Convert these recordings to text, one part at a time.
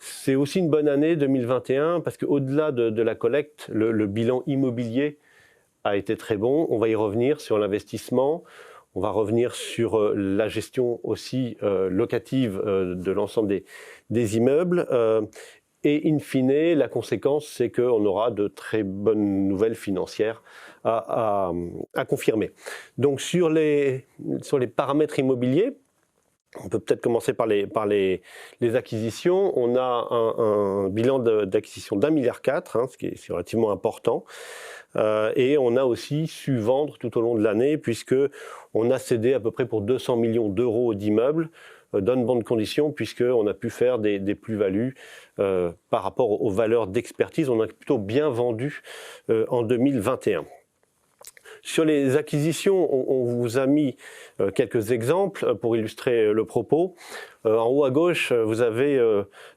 C'est aussi une bonne année 2021 parce qu'au-delà de la collecte, le bilan immobilier a été très bon. On va y revenir sur l'investissement. On va revenir sur la gestion aussi locative de l'ensemble des immeubles. Et in fine, la conséquence, c'est qu'on aura de très bonnes nouvelles financières à confirmer. Donc sur les paramètres immobiliers, on peut peut-être commencer par les acquisitions. On a un bilan d'acquisition d'1,4 milliard, ce qui est relativement important. Et on a aussi su vendre tout au long de l'année, puisqu'on a cédé à peu près pour 200 millions d'euros d'immeubles dans de bonnes conditions, puisqu'on a pu faire des plus-values par rapport aux valeurs d'expertise. On a plutôt bien vendu en 2021. Sur les acquisitions, on vous a mis quelques exemples pour illustrer le propos. En haut à gauche, vous avez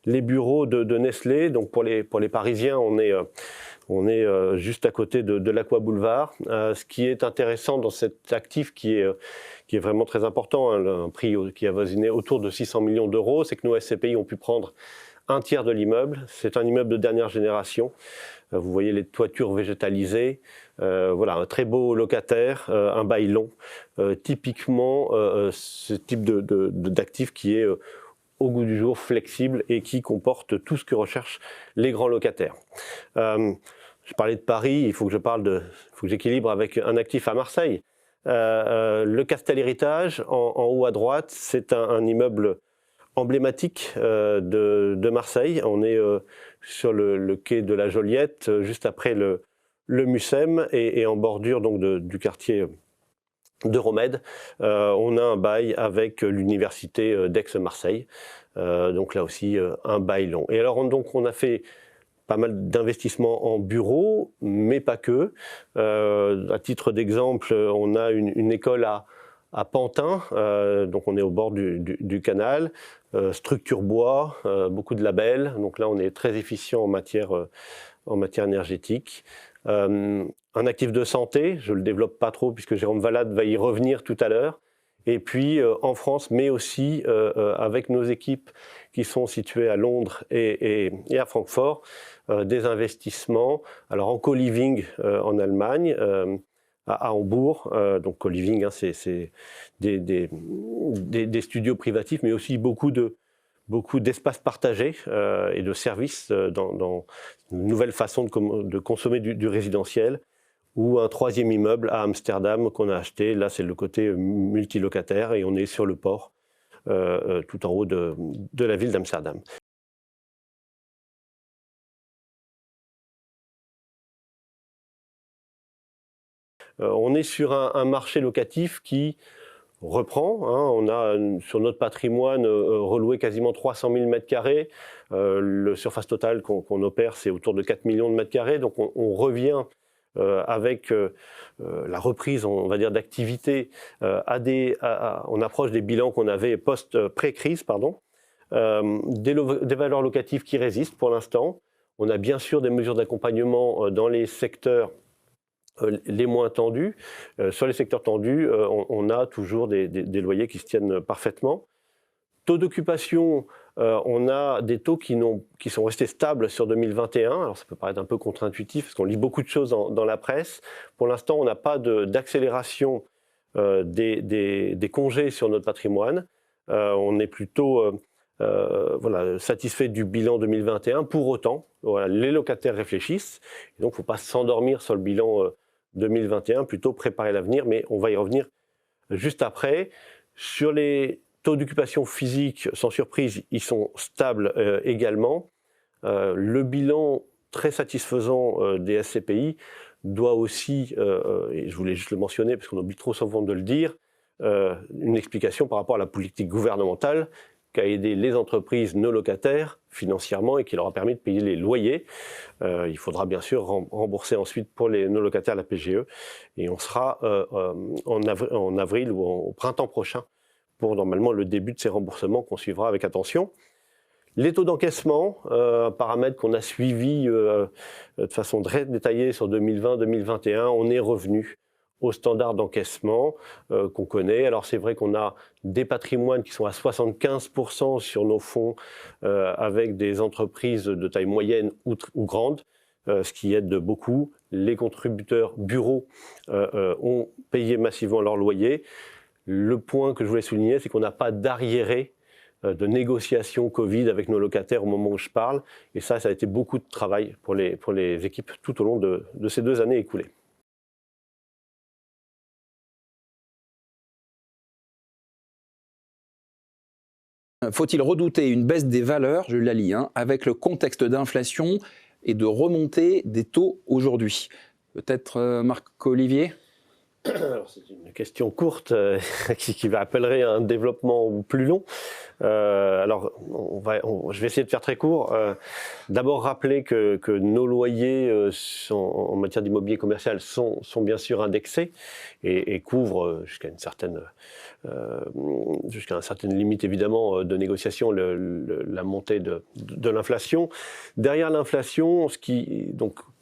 les bureaux de Nestlé. Donc pour les Parisiens, on est juste à côté de l'Aqua Boulevard. Ce qui est intéressant dans cet actif qui est vraiment très important, un prix qui a avoisiné autour de 600 millions d'euros, c'est que nos SCPI ont pu prendre un tiers de l'immeuble. C'est un immeuble de dernière génération. Vous voyez les toitures végétalisées. Voilà, un très beau locataire, un bail long. Typiquement, ce type d'actif qui est au goût du jour, flexible et qui comporte tout ce que recherchent les grands locataires. Je parlais de Paris, il faut que j'équilibre avec un actif à Marseille. Le Castel Héritage, en haut à droite, c'est un immeuble emblématique de Marseille. On est sur le quai de la Joliette, juste après le Mucem et en bordure donc du quartier d'Euromède. On a un bail avec l'université d'Aix-Marseille. Donc là aussi, un bail long. Et alors on a fait pas mal d'investissements en bureaux, mais pas que. À titre d'exemple, on a une école à Pantin, donc on est au bord du canal, structure bois, beaucoup de labels, donc là on est très efficient en matière énergétique. Un actif de santé, je ne le développe pas trop puisque Jérôme Valade va y revenir tout à l'heure. Et puis en France, mais aussi avec nos équipes qui sont situées à Londres et à Francfort, des investissements, alors en co-living en Allemagne, à Hambourg, donc co-living, c'est des studios privatifs, mais aussi beaucoup d'espaces partagés et de services dans une nouvelle façon de consommer du résidentiel, ou un troisième immeuble à Amsterdam qu'on a acheté. Là, c'est le côté multilocataire et on est sur le port, tout en haut de la ville d'Amsterdam. On est sur un marché locatif qui reprend. On a sur notre patrimoine reloué quasiment 300 000 m². Le surface totale qu'on opère, c'est autour de 4 millions de m². Donc on revient avec la reprise, on va dire, d'activité on approche des bilans qu'on avait pré-crise, des valeurs locatives qui résistent pour l'instant. On a bien sûr des mesures d'accompagnement dans les secteurs les moins tendus. Sur les secteurs tendus, on a toujours des loyers qui se tiennent parfaitement. Taux d'occupation, on a des taux qui sont restés stables sur 2021. Alors ça peut paraître un peu contre-intuitif parce qu'on lit beaucoup de choses dans la presse. Pour l'instant, on n'a pas d'accélération des congés sur notre patrimoine. On est plutôt satisfait du bilan 2021. Pour autant, voilà, les locataires réfléchissent. Et donc, il ne faut pas s'endormir sur le bilan 2021, plutôt préparer l'avenir, mais on va y revenir juste après. Sur les taux d'occupation physique, sans surprise, ils sont stables également. Le bilan très satisfaisant des SCPI doit aussi, et je voulais juste le mentionner parce qu'on oublie trop souvent de le dire, une explication par rapport à la politique gouvernementale qui a aidé les entreprises, nos locataires, financièrement et qui leur a permis de payer les loyers. Il faudra bien sûr rembourser ensuite pour nos locataires la PGE et on sera en avril ou au printemps prochain pour normalement le début de ces remboursements qu'on suivra avec attention. Les taux d'encaissement, un paramètre qu'on a suivi de façon très détaillée sur 2020-2021, on est revenu aux standards d'encaissement qu'on connaît. Alors c'est vrai qu'on a des patrimoines qui sont à 75% sur nos fonds avec des entreprises de taille moyenne ou grande, ce qui aide beaucoup. Les contributeurs bureaux ont payé massivement leur loyer. Le point que je voulais souligner, c'est qu'on n'a pas d'arriéré de négociation Covid avec nos locataires au moment où je parle. Et ça a été beaucoup de travail pour les équipes tout au long de ces 2 années écoulées. Faut-il redouter une baisse des valeurs, je la lis, avec le contexte d'inflation et de remontée des taux aujourd'hui? Peut-être Marc-Olivier? Alors, c'est une question courte qui appellerait un développement plus long. Alors, je vais essayer de faire très court. D'abord, rappeler que nos loyers en matière d'immobilier commercial sont bien sûr indexés et couvrent jusqu'à une certaine limite évidemment de négociation la montée de l'inflation. Derrière l'inflation,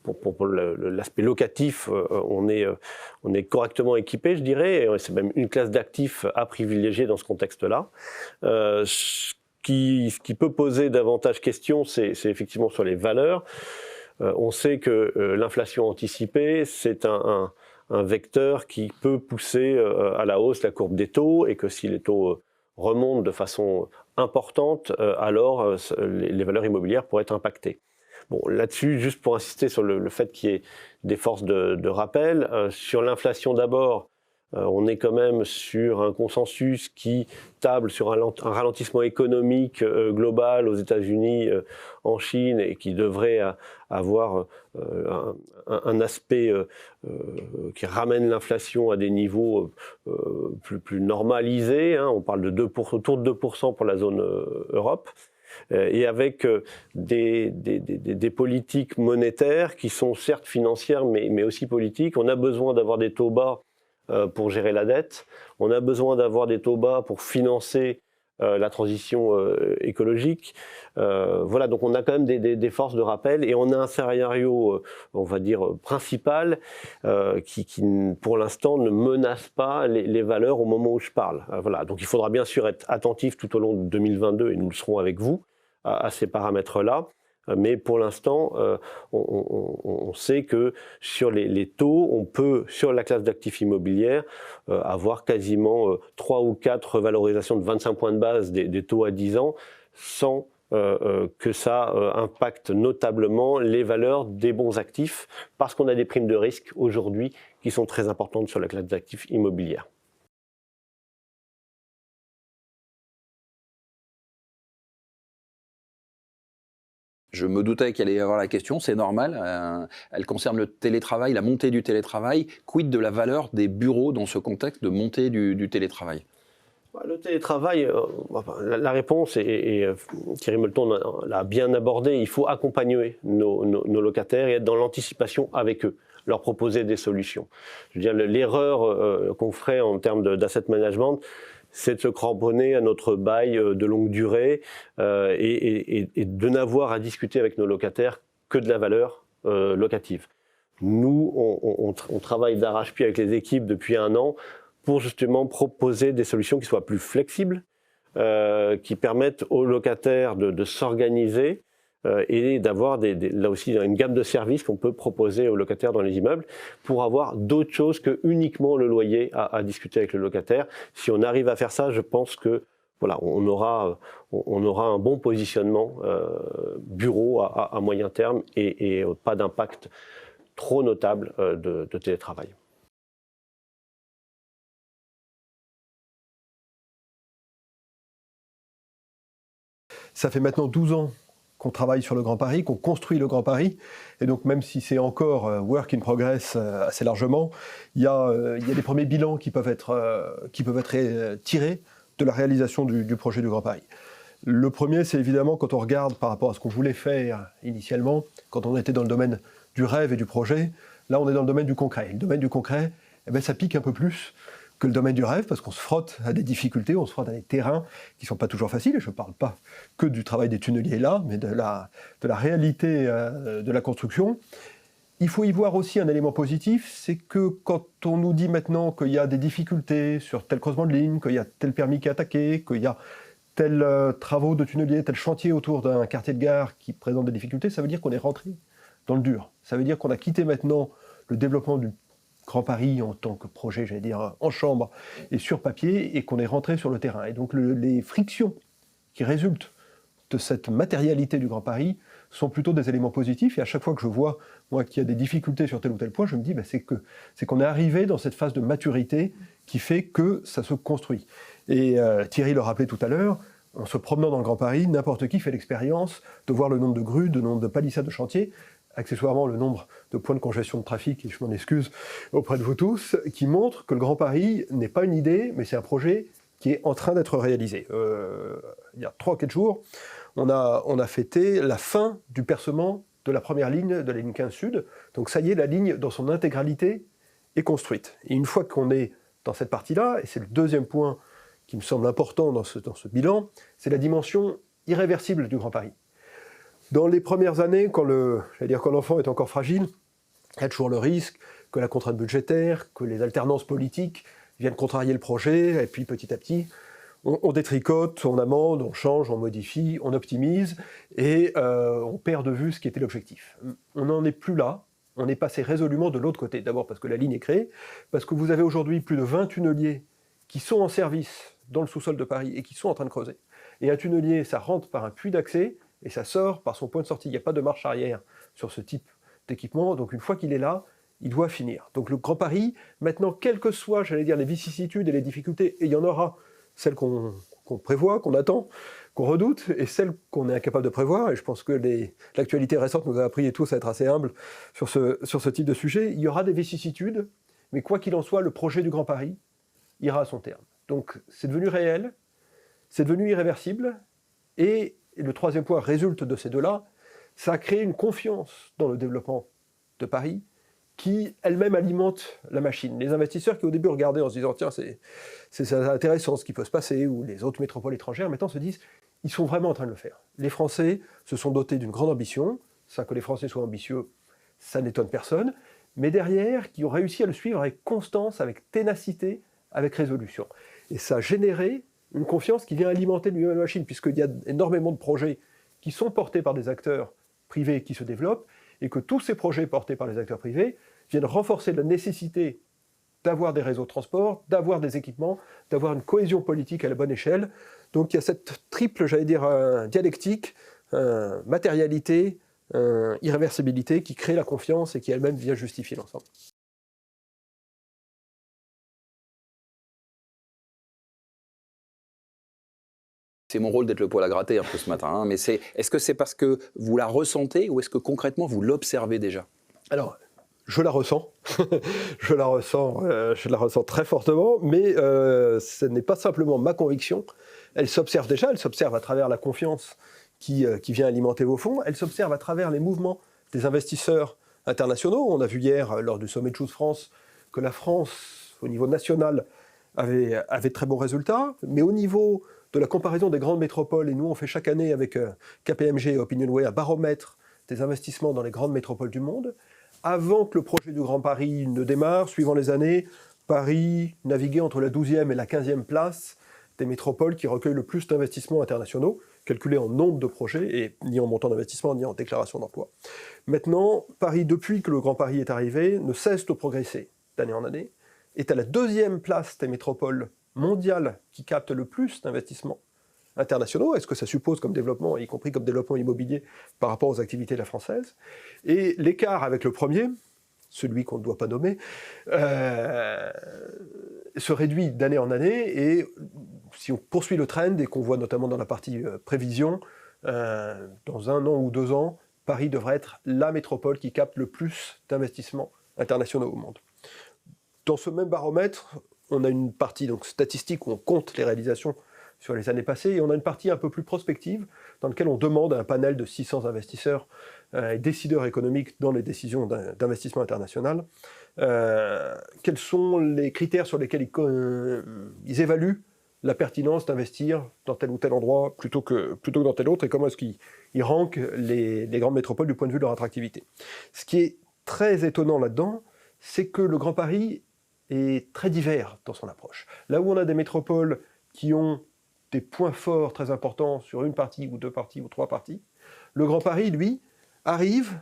pour l'aspect locatif, on est correctement équipé, je dirais. C'est même une classe d'actifs à privilégier dans ce contexte-là. Ce qui peut poser davantage question, c'est effectivement sur les valeurs. On sait que l'inflation anticipée, c'est un vecteur qui peut pousser à la hausse la courbe des taux, et que si les taux remontent de façon importante, alors les valeurs immobilières pourraient être impactées. Bon, là-dessus, juste pour insister sur le fait qu'il y ait des forces de rappel, sur l'inflation d'abord, on est quand même sur un consensus qui table sur un ralentissement économique global aux États-Unis, en Chine, et qui devrait avoir un aspect qui ramène l'inflation à des niveaux plus normalisés. On parle autour de 2% pour la zone Europe. Et avec des politiques monétaires qui sont certes financières mais aussi politiques. On a besoin d'avoir des taux bas pour gérer la dette, on a besoin d'avoir des taux bas pour financer la transition écologique. Voilà, donc on a quand même des forces de rappel, et on a un scénario, on va dire, principal qui pour l'instant ne menace pas les valeurs au moment où je parle. Voilà, donc il faudra bien sûr être attentif tout au long de 2022, et nous le serons avec vous, à ces paramètres-là. Mais pour l'instant, on sait que sur les taux, on peut, sur la classe d'actifs immobilières, avoir quasiment 3 ou 4 revalorisations de 25 points de base des taux à 10 ans, sans que ça impacte notablement les valeurs des bons actifs, parce qu'on a des primes de risque aujourd'hui qui sont très importantes sur la classe d'actifs immobilières. Je me doutais qu'elle allait y avoir la question, c'est normal. Elle concerne le télétravail, la montée du télétravail. Quid de la valeur des bureaux dans ce contexte de montée du télétravail? Le télétravail, la réponse, et Thierry Molleton l'a bien abordé, il faut accompagner nos locataires et être dans l'anticipation avec eux, leur proposer des solutions. Je veux dire, l'erreur qu'on ferait en termes d'asset management, c'est de se cramponner à notre bail de longue durée et de n'avoir à discuter avec nos locataires que de la valeur locative. Nous, on travaille d'arrache-pied avec les équipes depuis 1 an pour justement proposer des solutions qui soient plus flexibles, qui permettent aux locataires de s'organiser et d'avoir là aussi une gamme de services qu'on peut proposer aux locataires dans les immeubles pour avoir d'autres choses que uniquement le loyer à discuter avec le locataire. Si on arrive à faire ça, je pense que voilà, on aura un bon positionnement bureau à moyen terme et pas d'impact trop notable de télétravail. Ça fait maintenant 12 ans qu'on travaille sur le Grand Paris, qu'on construit le Grand Paris. Et donc même si c'est encore work in progress assez largement, il y a des premiers bilans qui peuvent être tirés de la réalisation du projet du Grand Paris. Le premier, c'est évidemment quand on regarde par rapport à ce qu'on voulait faire initialement, quand on était dans le domaine du rêve et du projet, là on est dans le domaine du concret. Le domaine du concret, ça pique un peu plus que le domaine du rêve, parce qu'on se frotte à des difficultés, on se frotte à des terrains qui ne sont pas toujours faciles, et je ne parle pas que du travail des tunneliers là, mais de la réalité de la construction. Il faut y voir aussi un élément positif, c'est que quand on nous dit maintenant qu'il y a des difficultés sur tel creusement de ligne, qu'il y a tel permis qui est attaqué, qu'il y a tels travaux de tunnelier, tel chantier autour d'un quartier de gare qui présente des difficultés, ça veut dire qu'on est rentré dans le dur. Ça veut dire qu'on a quitté maintenant le développement du Grand Paris en tant que projet, j'allais dire, en chambre et sur papier, et qu'on est rentré sur le terrain. Et donc les frictions qui résultent de cette matérialité du Grand Paris sont plutôt des éléments positifs. Et à chaque fois que je vois, moi, qu'il y a des difficultés sur tel ou tel point, je me dis, c'est qu'on est arrivé dans cette phase de maturité qui fait que ça se construit. Et Thierry le rappelait tout à l'heure, en se promenant dans le Grand Paris, n'importe qui fait l'expérience de voir le nombre de grues, le nombre de palissades de chantier, accessoirement le nombre de points de congestion de trafic, et je m'en excuse auprès de vous tous, qui montrent que le Grand Paris n'est pas une idée, mais c'est un projet qui est en train d'être réalisé. Il y a 3 ou 4 jours, on a fêté la fin du percement de la première ligne de la ligne 15 Sud. Donc ça y est, la ligne dans son intégralité est construite. Et une fois qu'on est dans cette partie-là, et c'est le deuxième point qui me semble important dans ce bilan, c'est la dimension irréversible du Grand Paris. Dans les premières années, quand l'enfant est encore fragile, il y a toujours le risque que la contrainte budgétaire, que les alternances politiques viennent contrarier le projet, et puis petit à petit, on détricote, on amende, on change, on modifie, on optimise, et on perd de vue ce qui était l'objectif. On n'en est plus là, on est passé résolument de l'autre côté. D'abord parce que la ligne est créée, parce que vous avez aujourd'hui plus de 20 tunneliers qui sont en service dans le sous-sol de Paris et qui sont en train de creuser. Et un tunnelier, ça rentre par un puits d'accès, et ça sort par son point de sortie. Il n'y a pas de marche arrière sur ce type d'équipement, donc une fois qu'il est là, il doit finir. Donc le Grand Paris, maintenant, quelles que soient, les vicissitudes et les difficultés, et il y en aura, celles qu'on prévoit, qu'on attend, qu'on redoute, et celles qu'on est incapable de prévoir, et je pense que l'actualité récente nous a appris tous à être assez humbles sur ce type de sujet, il y aura des vicissitudes, mais quoi qu'il en soit, le projet du Grand Paris ira à son terme. Donc c'est devenu réel, c'est devenu irréversible, et le troisième point résulte de ces deux-là, ça a créé une confiance dans le développement de Paris, qui elle-même alimente la machine. Les investisseurs qui au début regardaient en se disant tiens c'est intéressant ce qui peut se passer, ou les autres métropoles étrangères maintenant se disent ils sont vraiment en train de le faire. Les Français se sont dotés d'une grande ambition, ça que les Français soient ambitieux, ça n'étonne personne, mais derrière qui ont réussi à le suivre avec constance, avec ténacité, avec résolution. Et ça a généré une confiance qui vient alimenter lui-même la machine, puisqu'il y a énormément de projets qui sont portés par des acteurs privés qui se développent, et que tous ces projets portés par les acteurs privés viennent renforcer la nécessité d'avoir des réseaux de transport, d'avoir des équipements, d'avoir une cohésion politique à la bonne échelle. Donc il y a cette triple, dialectique, matérialité, irréversibilité, qui crée la confiance et qui elle-même vient justifier l'ensemble. C'est mon rôle d'être le poil à gratter un peu ce matin, hein, mais est-ce que c'est parce que vous la ressentez ou est-ce que concrètement vous l'observez déjà? Alors, je la ressens, je la ressens très fortement, mais ce n'est pas simplement ma conviction. Elle s'observe déjà, elle s'observe à travers la confiance qui vient alimenter vos fonds, elle s'observe à travers les mouvements des investisseurs internationaux. On a vu hier, lors du sommet de Choose France, que la France, au niveau national, avait de très bons résultats, mais au niveau de la comparaison des grandes métropoles, et nous on fait chaque année avec KPMG et OpinionWay un baromètre des investissements dans les grandes métropoles du monde. Avant que le projet du Grand Paris ne démarre, suivant les années, Paris naviguait entre la 12e et la 15e place des métropoles qui recueillent le plus d'investissements internationaux, calculés en nombre de projets, et ni en montant d'investissement, ni en déclaration d'emploi. Maintenant, Paris, depuis que le Grand Paris est arrivé, ne cesse de progresser d'année en année, est à la 2e place des métropoles mondiales qui captent le plus d'investissements internationaux. Est-ce que ça suppose comme développement, y compris comme développement immobilier, par rapport aux activités de la française? Et l'écart avec le premier, celui qu'on ne doit pas nommer, se réduit d'année en année, et si on poursuit le trend, et qu'on voit notamment dans la partie prévision, dans 1 an ou 2 ans, Paris devrait être la métropole qui capte le plus d'investissements internationaux au monde. Dans ce même baromètre, on a une partie donc, statistique où on compte les réalisations sur les années passées, et on a une partie un peu plus prospective dans laquelle on demande à un panel de 600 investisseurs et décideurs économiques dans les décisions d'investissement international quels sont les critères sur lesquels ils évaluent la pertinence d'investir dans tel ou tel endroit plutôt que dans tel autre, et comment est-ce qu'ils rankent les grandes métropoles du point de vue de leur attractivité. Ce qui est très étonnant là-dedans, c'est que le Grand Paris est très divers dans son approche. Là où on a des métropoles qui ont des points forts très importants sur une partie ou deux parties ou trois parties, le Grand Paris, lui, arrive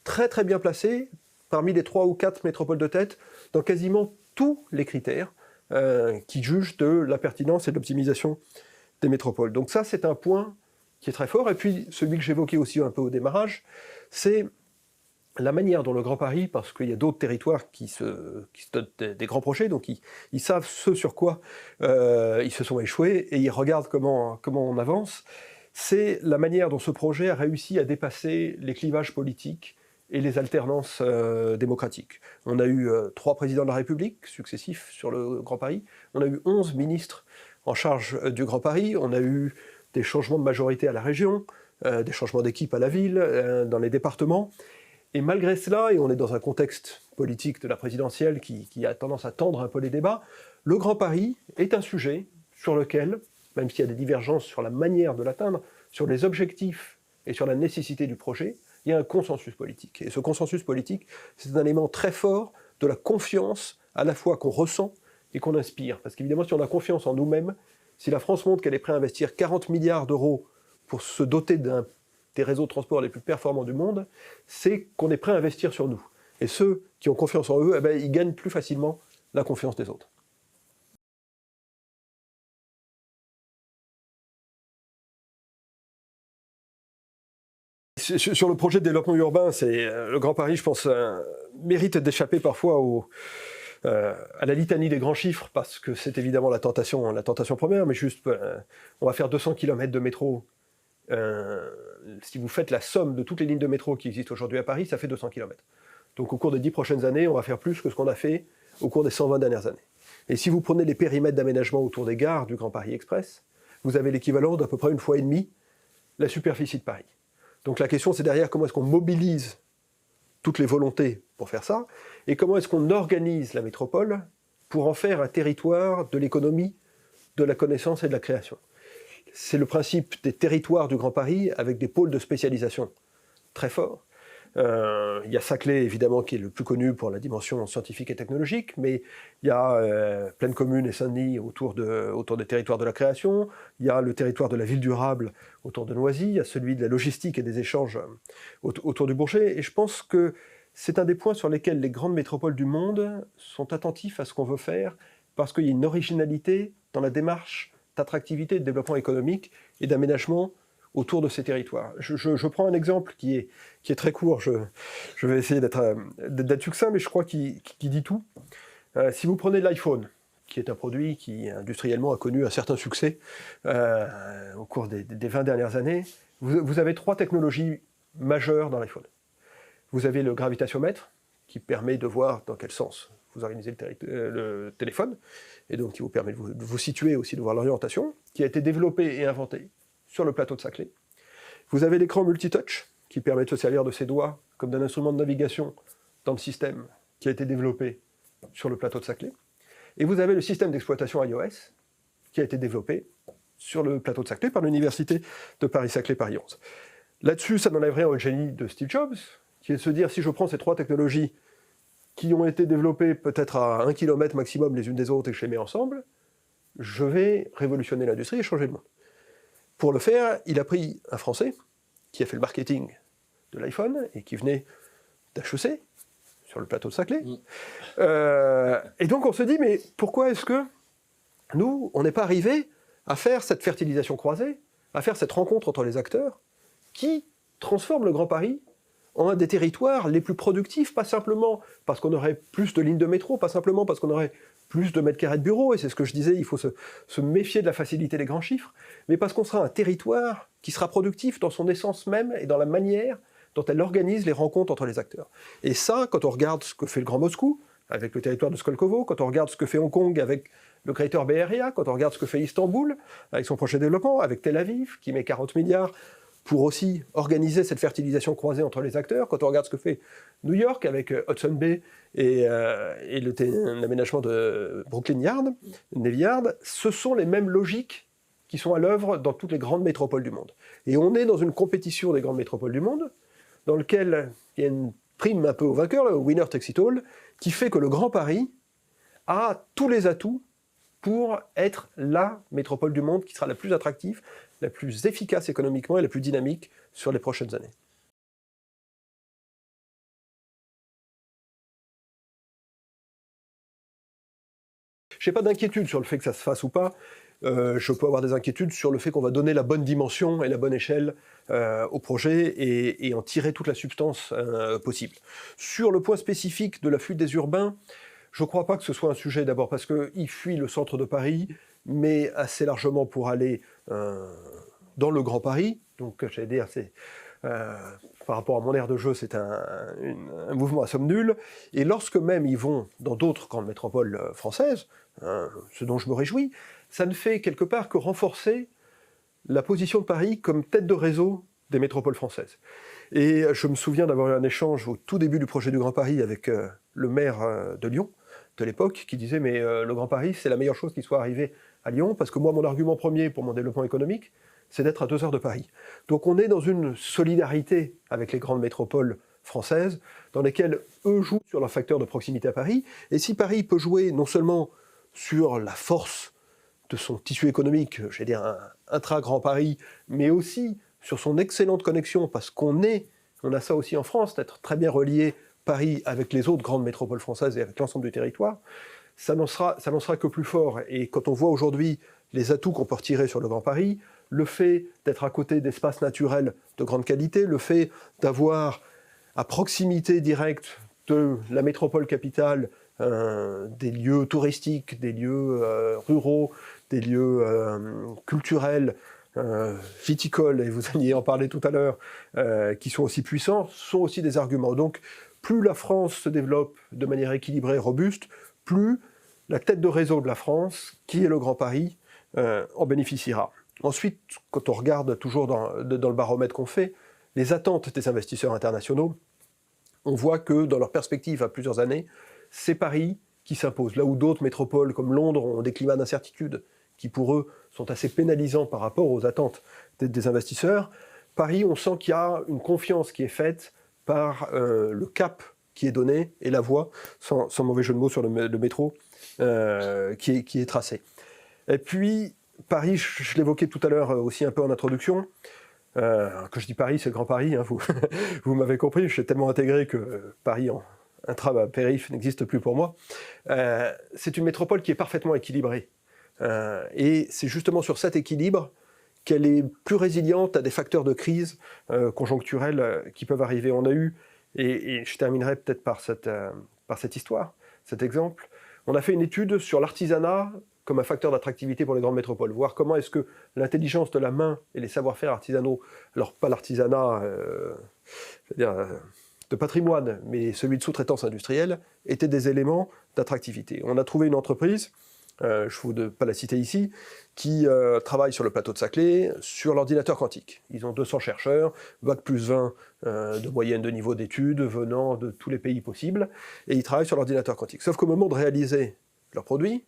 très très bien placé parmi les 3 ou 4 métropoles de tête dans quasiment tous les critères qui jugent de la pertinence et de l'optimisation des métropoles. Donc ça, c'est un point qui est très fort. Et puis, celui que j'évoquais aussi un peu au démarrage, c'est la manière dont le Grand Paris, parce qu'il y a d'autres territoires qui se donnent des grands projets, donc ils savent ce sur quoi ils se sont échoués, et ils regardent comment on avance, c'est la manière dont ce projet a réussi à dépasser les clivages politiques et les alternances démocratiques. On a eu 3 présidents de la République successifs sur le Grand Paris, on a eu 11 ministres en charge du Grand Paris, on a eu des changements de majorité à la région, des changements d'équipe à la ville, dans les départements. Et malgré cela, et on est dans un contexte politique de la présidentielle qui a tendance à tendre un peu les débats, le Grand Paris est un sujet sur lequel, même s'il y a des divergences sur la manière de l'atteindre, sur les objectifs et sur la nécessité du projet, il y a un consensus politique. Et ce consensus politique, c'est un élément très fort de la confiance à la fois qu'on ressent et qu'on inspire. Parce qu'évidemment, si on a confiance en nous-mêmes, si la France montre qu'elle est prête à investir 40 milliards d'euros pour se doter des réseaux de transport les plus performants du monde, c'est qu'on est prêt à investir sur nous. Et ceux qui ont confiance en eux, ils gagnent plus facilement la confiance des autres. Sur le projet de développement urbain, le Grand Paris, je pense, mérite d'échapper parfois à la litanie des grands chiffres, parce que c'est évidemment la tentation première, mais juste, on va faire 200 km de métro. Si vous faites la somme de toutes les lignes de métro qui existent aujourd'hui à Paris, ça fait 200 km. Donc au cours des 10 prochaines années, on va faire plus que ce qu'on a fait au cours des 120 dernières années. Et si vous prenez les périmètres d'aménagement autour des gares du Grand Paris Express, vous avez l'équivalent d'à peu près 1,5 fois la superficie de Paris. Donc la question, c'est derrière comment est-ce qu'on mobilise toutes les volontés pour faire ça, et comment est-ce qu'on organise la métropole pour en faire un territoire de l'économie, de la connaissance et de la création. C'est le principe des territoires du Grand Paris avec des pôles de spécialisation très forts. Il y a Saclay, évidemment, qui est le plus connu pour la dimension scientifique et technologique, mais il y a Plaine Commune et Saint-Denis autour des territoires de la création, il y a le territoire de la ville durable autour de Noisy, il y a celui de la logistique et des échanges autour du Bourget, et je pense que c'est un des points sur lesquels les grandes métropoles du monde sont attentifs à ce qu'on veut faire, parce qu'il y a une originalité dans la démarche d'attractivité, de développement économique et d'aménagement autour de ces territoires. Je prends un exemple qui est très court, je vais essayer d'être succinct, mais je crois qu'il dit tout. Si vous prenez l'iPhone, qui est un produit qui industriellement a connu un certain succès au cours des 20 dernières années, vous avez 3 technologies majeures dans l'iPhone. Vous avez le gravitatiomètre, qui permet de voir dans quel sens vous organisez le téléphone, et donc qui vous permet de vous situer aussi, de voir l'orientation, qui a été développé et inventé sur le plateau de Saclay. Vous avez l'écran multitouch, qui permet de se servir de ses doigts comme d'un instrument de navigation dans le système, qui a été développé sur le plateau de Saclay. Et vous avez le système d'exploitation iOS, qui a été développé sur le plateau de Saclay par l'université de Paris-Saclay Paris 11. Là-dessus, ça n'enlève rien au génie de Steve Jobs, qui est de se dire, si je prends ces 3 technologies qui ont été développées peut-être à 1 km maximum les unes des autres et que je les mets ensemble, je vais révolutionner l'industrie et changer le monde. Pour le faire, il a pris un Français qui a fait le marketing de l'iPhone et qui venait d'HEC, sur le plateau de Saclay. Et donc on se dit, mais pourquoi est-ce que nous, on n'est pas arrivé à faire cette fertilisation croisée, à faire cette rencontre entre les acteurs qui transforme le Grand Paris en un des territoires les plus productifs, pas simplement parce qu'on aurait plus de lignes de métro, pas simplement parce qu'on aurait plus de mètres carrés de bureaux, et c'est ce que je disais, il faut se méfier de la facilité des grands chiffres, mais parce qu'on sera un territoire qui sera productif dans son essence même et dans la manière dont elle organise les rencontres entre les acteurs. Et ça, quand on regarde ce que fait le Grand Moscou, avec le territoire de Skolkovo, quand on regarde ce que fait Hong Kong avec le Greater Bay Area, quand on regarde ce que fait Istanbul avec son projet de développement, avec Tel Aviv, qui met 40 milliards pour aussi organiser cette fertilisation croisée entre les acteurs, quand on regarde ce que fait New York avec Hudson Bay et l'aménagement de Brooklyn Yard, Navy Yard, ce sont les mêmes logiques qui sont à l'œuvre dans toutes les grandes métropoles du monde. Et on est dans une compétition des grandes métropoles du monde, dans laquelle il y a une prime un peu au vainqueur, le winner takes it all, qui fait que le Grand Paris a tous les atouts pour être la métropole du monde qui sera la plus attractive, la plus efficace économiquement et la plus dynamique sur les prochaines années. Je n'ai pas d'inquiétude sur le fait que ça se fasse ou pas. Je peux avoir des inquiétudes sur le fait qu'on va donner la bonne dimension et la bonne échelle au projet et en tirer toute la substance possible. Sur le point spécifique de la fuite des urbains, je ne crois pas que ce soit un sujet d'abord parce qu'ils fuient le centre de Paris, mais assez largement pour aller dans le Grand Paris. Donc, j'allais dire, par rapport à mon aire de jeu, c'est un mouvement à somme nulle. Et lorsque même ils vont dans d'autres grandes métropoles françaises, ce dont je me réjouis, ça ne fait quelque part que renforcer la position de Paris comme tête de réseau des métropoles françaises. Et je me souviens d'avoir eu un échange au tout début du projet du Grand Paris avec le maire de Lyon, de l'époque, qui disait « mais le Grand Paris, c'est la meilleure chose qui soit arrivée à Lyon, parce que moi, mon argument premier pour mon développement économique, c'est d'être à 2 heures de Paris. » Donc on est dans une solidarité avec les grandes métropoles françaises, dans lesquelles eux jouent sur leur facteur de proximité à Paris. Et si Paris peut jouer non seulement sur la force de son tissu économique, j'allais dire un intra-Grand Paris, mais aussi sur son excellente connexion, parce on a ça aussi en France, d'être très bien relié Paris avec les autres grandes métropoles françaises et avec l'ensemble du territoire, ça n'en sera que plus fort. Et quand on voit aujourd'hui les atouts qu'on peut retirer sur le Grand Paris, le fait d'être à côté d'espaces naturels de grande qualité, le fait d'avoir à proximité directe de la métropole capitale des lieux touristiques, des lieux ruraux, des lieux culturels, viticoles, et vous alliez en parler tout à l'heure, qui sont aussi puissants, sont aussi des arguments. Donc, plus la France se développe de manière équilibrée et robuste, plus la tête de réseau de la France, qui est le Grand Paris, en bénéficiera. Ensuite, quand on regarde toujours dans le baromètre qu'on fait, les attentes des investisseurs internationaux, on voit que dans leur perspective à plusieurs années, c'est Paris qui s'impose. Là où d'autres métropoles comme Londres ont des climats d'incertitude qui pour eux sont assez pénalisants par rapport aux attentes des investisseurs, Paris, on sent qu'il y a une confiance qui est faite par le cap qui est donné et la voie, sans mauvais jeu de mots sur le métro, qui est tracé. Et puis, Paris, je l'évoquais tout à l'heure aussi un peu en introduction, quand je dis Paris, c'est le Grand Paris, hein, vous m'avez compris, je suis tellement intégré que Paris, intra-périph, n'existe plus pour moi. C'est une métropole qui est parfaitement équilibrée. Et c'est justement sur cet équilibre qu'elle est plus résiliente à des facteurs de crise conjoncturels qui peuvent arriver. On a eu, et je terminerai peut-être par cette histoire, cet exemple, on a fait une étude sur l'artisanat comme un facteur d'attractivité pour les grandes métropoles, voir comment est-ce que l'intelligence de la main et les savoir-faire artisanaux, alors pas l'artisanat de patrimoine, mais celui de sous-traitance industrielle, étaient des éléments d'attractivité. On a trouvé une entreprise, je ne vais pas la citer ici, qui travaille sur le plateau de Saclay, sur l'ordinateur quantique. Ils ont 200 chercheurs, Bac plus 20 de moyenne de niveau d'études, venant de tous les pays possibles, et ils travaillent sur l'ordinateur quantique. Sauf qu'au moment de réaliser leurs produits,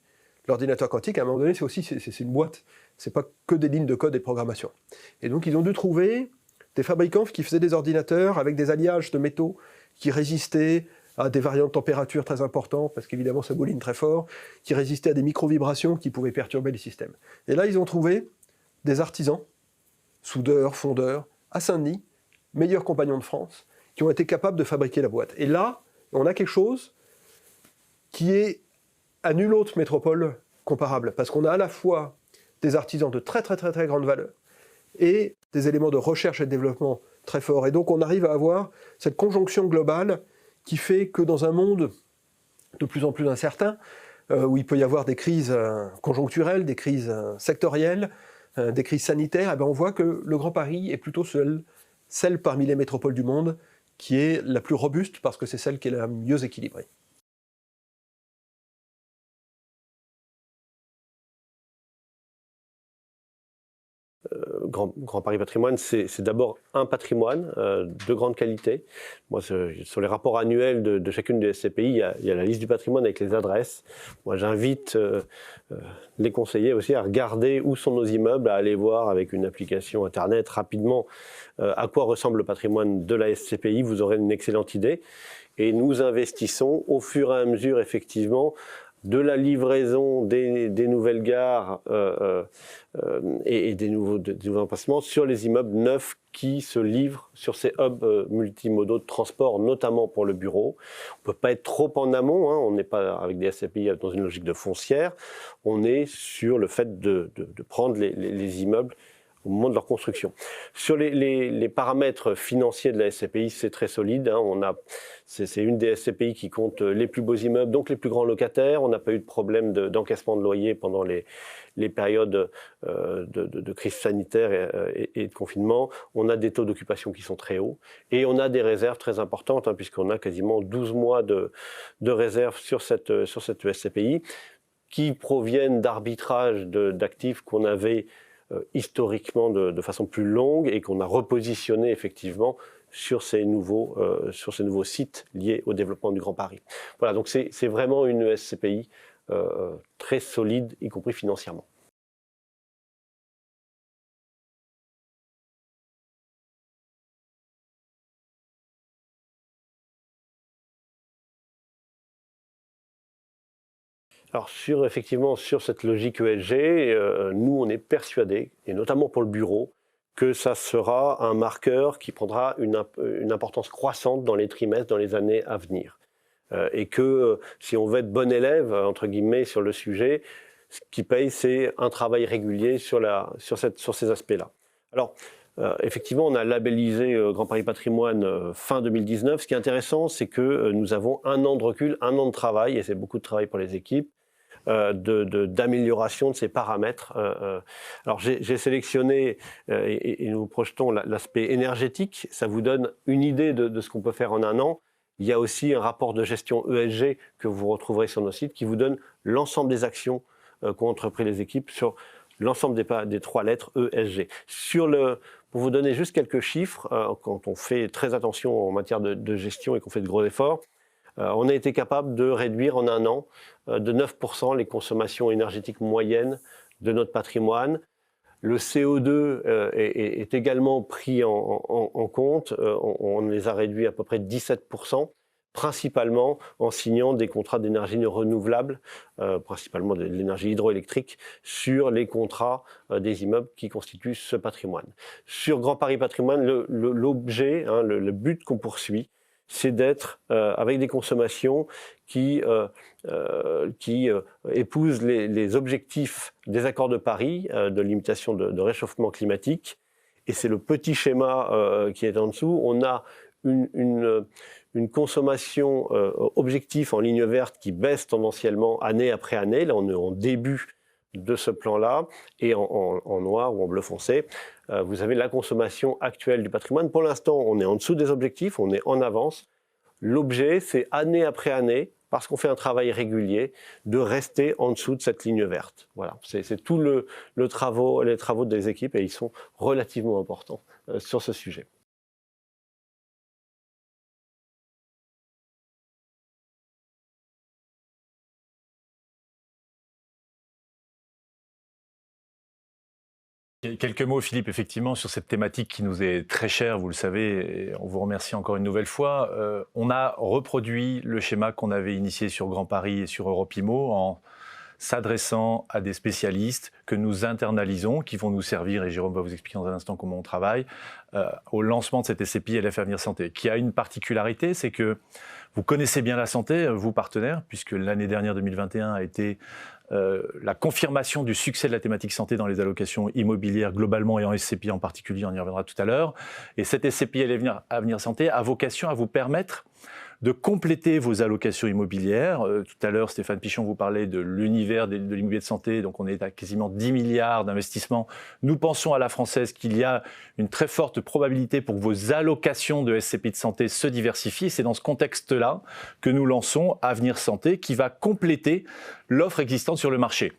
l'ordinateur quantique, à un moment donné, c'est une boîte. C'est pas que des lignes de code et de programmation. Et donc, ils ont dû trouver des fabricants qui faisaient des ordinateurs avec des alliages de métaux qui résistaient à des variants de température très importants, parce qu'évidemment, ça mouline très fort, qui résistaient à des micro-vibrations qui pouvaient perturber les systèmes. Et là, ils ont trouvé des artisans, soudeurs, fondeurs, à Saint-Denis, meilleurs compagnons de France, qui ont été capables de fabriquer la boîte. Et là, on a quelque chose qui est à nulle autre métropole comparable, parce qu'on a à la fois des artisans de très très très très grande valeur et des éléments de recherche et de développement très forts. Et donc on arrive à avoir cette conjonction globale qui fait que dans un monde de plus en plus incertain, où il peut y avoir des crises conjoncturelles, des crises sectorielles, des crises sanitaires, eh bien on voit que le Grand Paris est plutôt celle parmi les métropoles du monde qui est la plus robuste, parce que c'est celle qui est la mieux équilibrée. Grand Paris Patrimoine, c'est d'abord un patrimoine de grande qualité. Moi, sur les rapports annuels de chacune des SCPI, il y a la liste du patrimoine avec les adresses. Moi, j'invite les conseillers aussi à regarder où sont nos immeubles, à aller voir avec une application Internet rapidement à quoi ressemble le patrimoine de la SCPI. Vous aurez une excellente idée. Et nous investissons au fur et à mesure, effectivement, de la livraison des nouvelles gares et des nouveaux emplacements sur les immeubles neufs qui se livrent sur ces hubs multimodaux de transport, notamment pour le bureau. On ne peut pas être trop en amont, hein, on n'est pas avec des SCPI dans une logique de foncière, on est sur le fait de prendre les immeubles au moment de leur construction. Sur les paramètres financiers de la SCPI, c'est très solide. Hein. C'est une des SCPI qui compte les plus beaux immeubles, donc les plus grands locataires. On n'a pas eu de problème d'encaissement de loyer pendant les périodes de crise sanitaire et de confinement. On a des taux d'occupation qui sont très hauts et on a des réserves très importantes, hein, puisqu'on a quasiment 12 mois de réserves sur cette SCPI qui proviennent d'arbitrage d'actifs qu'on avait historiquement de façon plus longue et qu'on a repositionné effectivement sur ces nouveaux sites liés au développement du Grand Paris. Voilà, donc c'est vraiment une SCPI très solide, y compris financièrement. Alors effectivement, sur cette logique ESG, nous on est persuadés, et notamment pour le bureau, que ça sera un marqueur qui prendra une importance croissante dans les trimestres, dans les années à venir. Et que si on veut être bon élève, entre guillemets, sur le sujet, ce qui paye, c'est un travail régulier sur ces aspects-là. Alors, effectivement, on a labellisé Grand Paris Patrimoine fin 2019. Ce qui est intéressant, c'est que nous avons 1 an de recul, 1 an de travail, et c'est beaucoup de travail pour les équipes, d'amélioration de ces paramètres. Alors j'ai sélectionné, et nous projetons l'aspect énergétique, ça vous donne une idée de ce qu'on peut faire en 1 an. Il y a aussi un rapport de gestion ESG que vous retrouverez sur nos sites qui vous donne l'ensemble des actions qu'ont entrepris les équipes sur l'ensemble des 3 lettres ESG. Pour vous donner juste quelques chiffres, quand on fait très attention en matière de gestion et qu'on fait de gros efforts, on a été capable de réduire en 1 an de 9% les consommations énergétiques moyennes de notre patrimoine. Le CO2 est également pris en compte. On les a réduits à peu près de 17%, principalement en signant des contrats d'énergie renouvelable, principalement de l'énergie hydroélectrique, sur les contrats des immeubles qui constituent ce patrimoine. Sur Grand Paris Patrimoine, l'objet, hein, le but qu'on poursuit, c'est d'être avec des consommations qui épousent les objectifs des accords de Paris de limitation de réchauffement climatique. Et c'est le petit schéma qui est en dessous. On a une consommation objectif en ligne verte qui baisse tendanciellement année après année. Là, on est en début de ce plan-là. Et en noir ou en bleu foncé, vous avez la consommation actuelle du patrimoine. Pour l'instant, on est en dessous des objectifs, on est en avance. L'objet, c'est année après année, parce qu'on fait un travail régulier, de rester en dessous de cette ligne verte. Voilà, c'est tout les travaux des équipes et ils sont relativement importants sur ce sujet. Quelques mots, Philippe, effectivement, sur cette thématique qui nous est très chère, vous le savez, et on vous remercie encore une nouvelle fois. On a reproduit le schéma qu'on avait initié sur Grand Paris et sur Europe Immo en s'adressant à des spécialistes que nous internalisons, qui vont nous servir, et Jérôme va vous expliquer dans un instant comment on travaille, au lancement de cette SCPI LF Avenir Santé, qui a une particularité, c'est que vous connaissez bien la santé, vous partenaires, puisque l'année dernière, 2021, a été la confirmation du succès de la thématique santé dans les allocations immobilières globalement et en SCPI en particulier, on y reviendra tout à l'heure. Et cette SCPI Avenir Santé a vocation à vous permettre de compléter vos allocations immobilières. Tout à l'heure, Stéphane Pichon vous parlait de l'univers de l'immobilier de santé, donc on est à quasiment 10 milliards d'investissements. Nous pensons à la française qu'il y a une très forte probabilité pour que vos allocations de SCPI de santé se diversifient. C'est dans ce contexte-là que nous lançons Avenir Santé, qui va compléter l'offre existante sur le marché.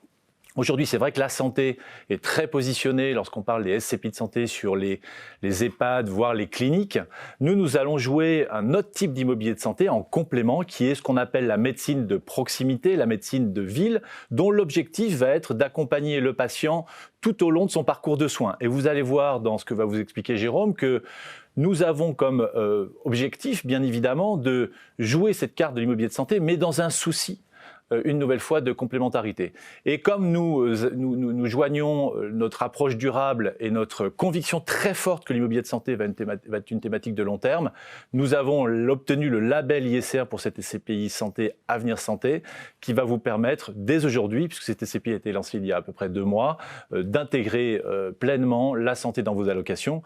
Aujourd'hui, c'est vrai que la santé est très positionnée lorsqu'on parle des SCPI de santé sur les EHPAD, voire les cliniques. Nous allons jouer un autre type d'immobilier de santé en complément qui est ce qu'on appelle la médecine de proximité, la médecine de ville, dont l'objectif va être d'accompagner le patient tout au long de son parcours de soins. Et vous allez voir dans ce que va vous expliquer Jérôme que nous avons comme objectif, bien évidemment, de jouer cette carte de l'immobilier de santé, mais dans un souci une nouvelle fois de complémentarité. Et comme nous joignons notre approche durable et notre conviction très forte que l'immobilier de santé va être une thématique de long terme, nous avons obtenu le label ISR pour cette SCPI Santé Avenir Santé qui va vous permettre dès aujourd'hui, puisque cette SCPI a été lancée il y a à peu près 2 mois, d'intégrer pleinement la santé dans vos allocations.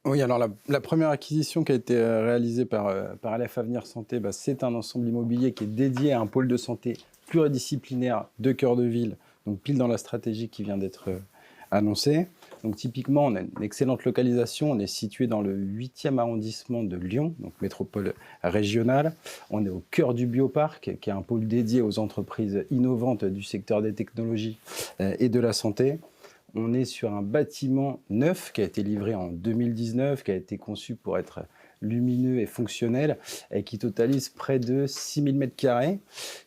Oui, alors la première acquisition qui a été réalisée par LF Avenir Santé, c'est un ensemble immobilier qui est dédié à un pôle de santé pluridisciplinaire de cœur de ville, donc pile dans la stratégie qui vient d'être annoncée. Donc typiquement, on a une excellente localisation, on est situé dans le 8e arrondissement de Lyon, donc métropole régionale. On est au cœur du Bioparc, qui est un pôle dédié aux entreprises innovantes du secteur des technologies et de la santé. On est sur un bâtiment neuf qui a été livré en 2019, qui a été conçu pour être lumineux et fonctionnel, et qui totalise près de 6000 m²,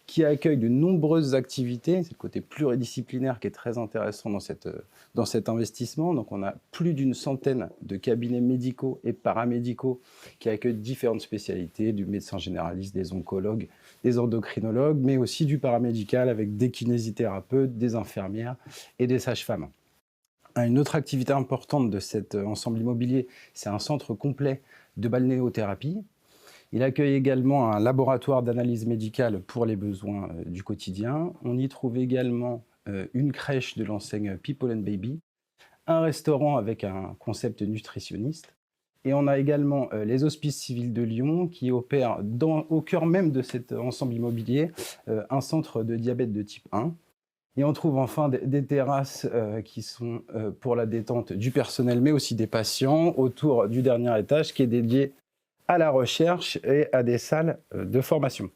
qui accueille de nombreuses activités. C'est le côté pluridisciplinaire qui est très intéressant dans cet investissement. Donc on a plus d'une centaine de cabinets médicaux et paramédicaux qui accueillent différentes spécialités, du médecin généraliste, des oncologues, des endocrinologues, mais aussi du paramédical avec des kinésithérapeutes, des infirmières et des sages-femmes. Une autre activité importante de cet ensemble immobilier, c'est un centre complet de balnéothérapie. Il accueille également un laboratoire d'analyse médicale pour les besoins du quotidien. On y trouve également une crèche de l'enseigne People & Baby, un restaurant avec un concept nutritionniste. Et on a également les Hospices Civils de Lyon qui opèrent au cœur même de cet ensemble immobilier un centre de diabète de type 1. Et on trouve enfin des terrasses qui sont pour la détente du personnel, mais aussi des patients, autour du dernier étage qui est dédié à la recherche et à des salles de formation.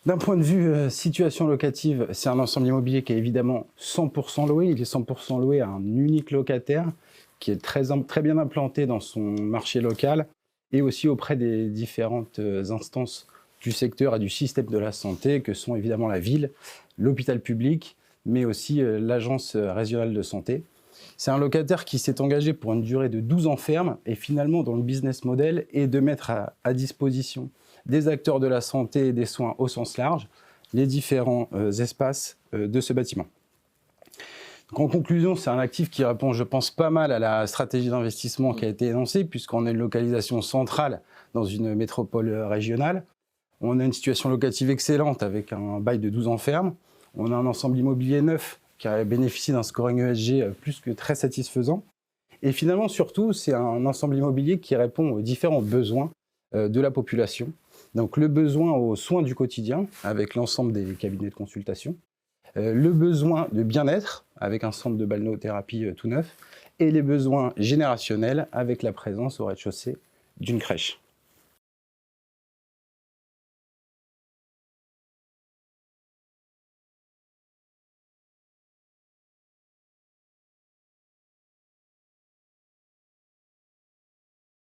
D'un point de vue situation locative, c'est un ensemble immobilier qui est évidemment 100% loué. Il est 100% loué à un unique locataire qui est très bien implanté dans son marché local et aussi auprès des différentes instances du secteur et du système de la santé, que sont évidemment la ville, l'hôpital public, mais aussi l'agence régionale de santé. C'est un locataire qui s'est engagé pour une durée de 12 ans ferme et finalement, dans le business model, est de mettre à disposition des acteurs de la santé et des soins au sens large les différents espaces de ce bâtiment. Donc, en conclusion, c'est un actif qui répond, je pense, pas mal à la stratégie d'investissement qui a été énoncée, puisqu'on a une localisation centrale dans une métropole régionale. On a une situation locative excellente avec un bail de 12 ans ferme. On a un ensemble immobilier neuf qui a bénéficié d'un scoring ESG plus que très satisfaisant. Et finalement, surtout, c'est un ensemble immobilier qui répond aux différents besoins de la population. Donc le besoin aux soins du quotidien avec l'ensemble des cabinets de consultation, le besoin de bien-être avec un centre de balnéothérapie tout neuf, et les besoins générationnels avec la présence au rez-de-chaussée d'une crèche.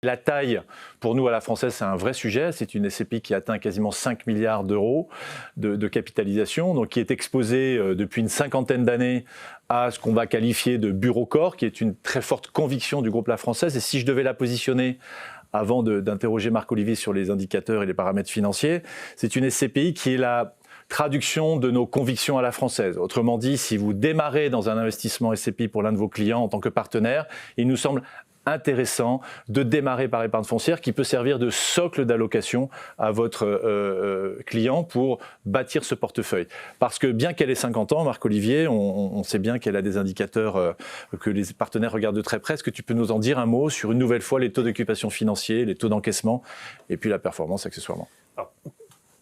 La taille, pour nous à la française, c'est un vrai sujet. C'est une SCPI qui atteint quasiment 5 milliards d'euros de capitalisation, donc qui est exposée depuis une 50aine d'années à ce qu'on va qualifier de bureau-corps, qui est une très forte conviction du groupe La Française. Et si je devais la positionner avant d'interroger Marc-Olivier sur les indicateurs et les paramètres financiers, c'est une SCPI qui est la traduction de nos convictions à la française. Autrement dit, si vous démarrez dans un investissement SCPI pour l'un de vos clients en tant que partenaire, il nous semble intéressant de démarrer par épargne foncière qui peut servir de socle d'allocation à votre client pour bâtir ce portefeuille. Parce que bien qu'elle ait 50 ans, Marc-Olivier, on sait bien qu'elle a des indicateurs que les partenaires regardent de très près. Est-ce que tu peux nous en dire un mot sur une nouvelle fois les taux d'occupation financiers, les taux d'encaissement et puis la performance accessoirement? Alors,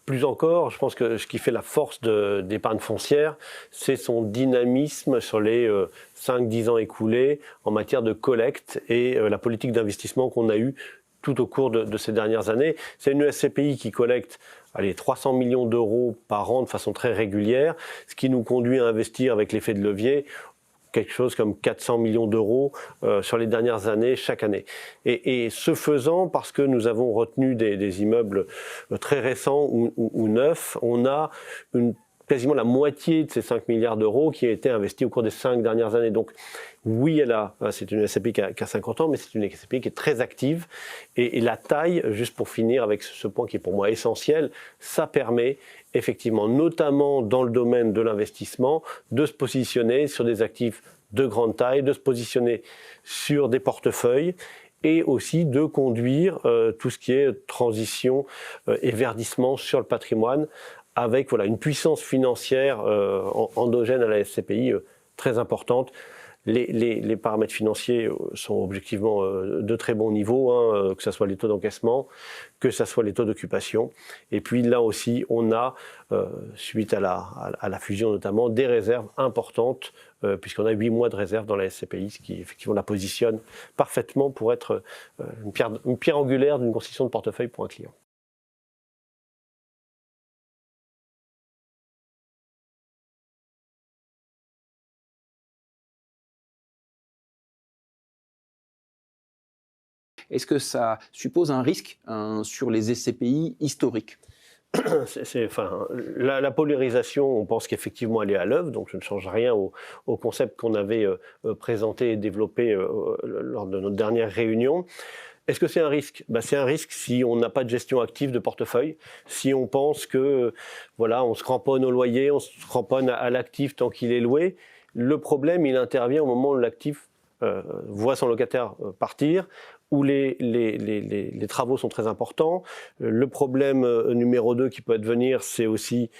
plus encore, je pense que ce qui fait la force d'épargne foncière, c'est son dynamisme sur les 5-10 ans écoulés en matière de collecte et la politique d'investissement qu'on a eue tout au cours de ces dernières années. C'est une SCPI qui collecte 300 millions d'euros par an de façon très régulière, ce qui nous conduit à investir avec l'effet de levier quelque chose comme 400 millions d'euros sur les dernières années, chaque année. Et ce faisant, parce que nous avons retenu des immeubles très récents ou neufs, on a quasiment la moitié de ces 5 milliards d'euros qui a été investis au cours des 5 dernières années. Donc oui, c'est une SCPI qui a 50 ans, mais c'est une SCPI qui est très active. Et la taille, juste pour finir avec ce point qui est pour moi essentiel, ça permet effectivement, notamment dans le domaine de l'investissement, de se positionner sur des actifs de grande taille, de se positionner sur des portefeuilles et aussi de conduire tout ce qui est transition et verdissement sur le patrimoine avec une puissance financière endogène à la SCPI très importante. Les paramètres financiers sont objectivement de très bon niveau, que ce soit les taux d'encaissement, que ce soit les taux d'occupation. Et puis là aussi, on a, suite à la fusion notamment, des réserves importantes, puisqu'on a 8 mois de réserve dans la SCPI, ce qui effectivement la positionne parfaitement pour être une pierre angulaire d'une constitution de portefeuille pour un client. Est-ce que ça suppose un risque sur les SCPI historiques ? La polarisation, on pense qu'effectivement elle est à l'œuvre, donc je ne change rien au concept qu'on avait présenté et développé lors de notre dernière réunion. Est-ce que c'est un risque ? C'est un risque si on n'a pas de gestion active de portefeuille, si on pense que on se cramponne au loyer, on se cramponne à l'actif tant qu'il est loué. Le problème, il intervient au moment où l'actif voit son locataire partir, où les travaux sont très importants. Le problème numéro 2 qui peut advenir, c'est aussi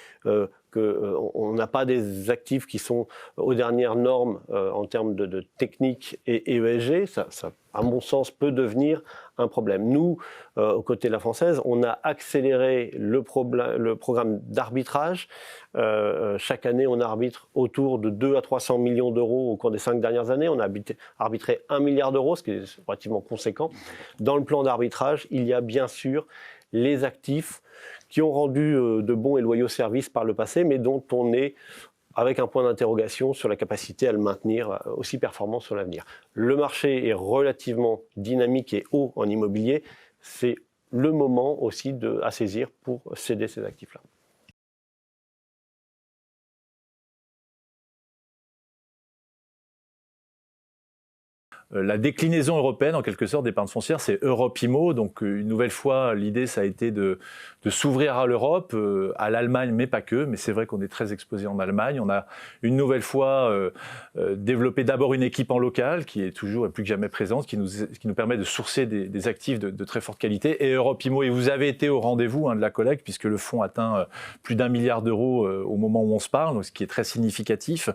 qu'on n'a pas des actifs qui sont aux dernières normes en termes de technique et ESG. Ça, à mon sens, peut devenir un problème. Nous, aux côtés de la Française, on a accéléré le programme d'arbitrage. Chaque année, on arbitre autour de 200 à 300 millions d'euros au cours des 5 dernières années. On a arbitré 1 milliard d'euros, ce qui est relativement conséquent. Dans le plan d'arbitrage, il y a bien sûr les actifs qui ont rendu de bons et loyaux services par le passé, mais dont on est avec un point d'interrogation sur la capacité à le maintenir aussi performant sur l'avenir. Le marché est relativement dynamique et haut en immobilier. C'est le moment aussi à saisir pour céder ces actifs-là. La déclinaison européenne, en quelque sorte, d'épargne foncière, c'est Europe Immo. Donc, une nouvelle fois, l'idée, ça a été de s'ouvrir à l'Europe, à l'Allemagne, mais pas que. Mais c'est vrai qu'on est très exposé en Allemagne. On a une nouvelle fois développé d'abord une équipe en local, qui est toujours et plus que jamais présente, qui nous permet de sourcer des actifs de très forte qualité. Et Europe Immo, et vous avez été au rendez-vous de la collecte, puisque le fonds atteint plus d'1 milliard d'euros au moment où on se parle, donc ce qui est très significatif.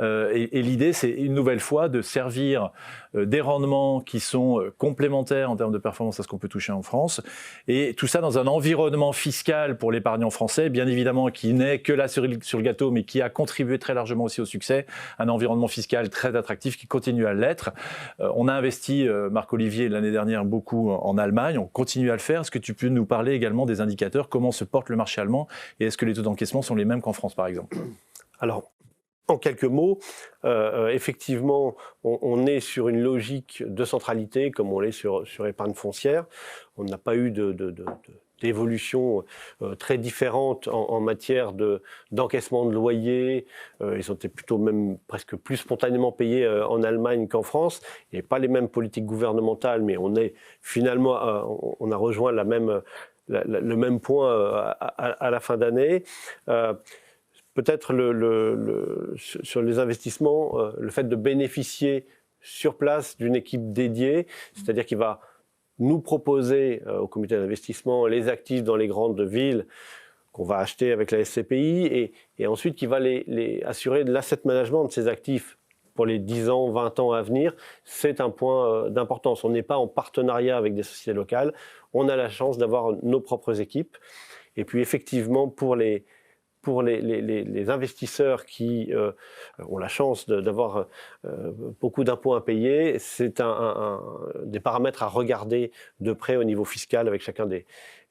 Et l'idée, c'est une nouvelle fois de servir des rendements qui sont complémentaires en termes de performance à ce qu'on peut toucher en France, et tout ça dans un environnement fiscal pour l'épargnant français, bien évidemment, qui n'est que là sur le gâteau, mais qui a contribué très largement aussi au succès, un environnement fiscal très attractif qui continue à l'être. On a investi, Marc-Olivier, l'année dernière beaucoup en Allemagne, on continue à le faire. Est-ce que tu peux nous parler également des indicateurs, comment se porte le marché allemand, et est-ce que les taux d'encaissement sont les mêmes qu'en France, par exemple ? Alors, en quelques mots, effectivement, on est sur une logique de centralité, comme on l'est sur épargne foncière. On n'a pas eu d'évolution très différente en matière d'encaissement de loyer. Ils ont été plutôt même presque plus spontanément payés en Allemagne qu'en France. Il n'y a pas les mêmes politiques gouvernementales, mais on est finalement, on a rejoint le même point à la fin d'année. Peut-être sur les investissements, le fait de bénéficier sur place d'une équipe dédiée, c'est-à-dire qui va nous proposer au comité d'investissement les actifs dans les grandes villes qu'on va acheter avec la SCPI et ensuite qui va assurer de l'asset management de ces actifs pour les 10 ans, 20 ans à venir, c'est un point d'importance. On n'est pas en partenariat avec des sociétés locales, on a la chance d'avoir nos propres équipes. Et puis effectivement, pour les investisseurs qui ont la chance d'avoir beaucoup d'impôts à payer, c'est des paramètres à regarder de près au niveau fiscal avec chacun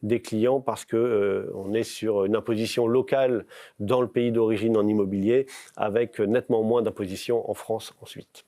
des clients, parce qu'on est sur une imposition locale dans le pays d'origine en immobilier, avec nettement moins d'imposition en France ensuite.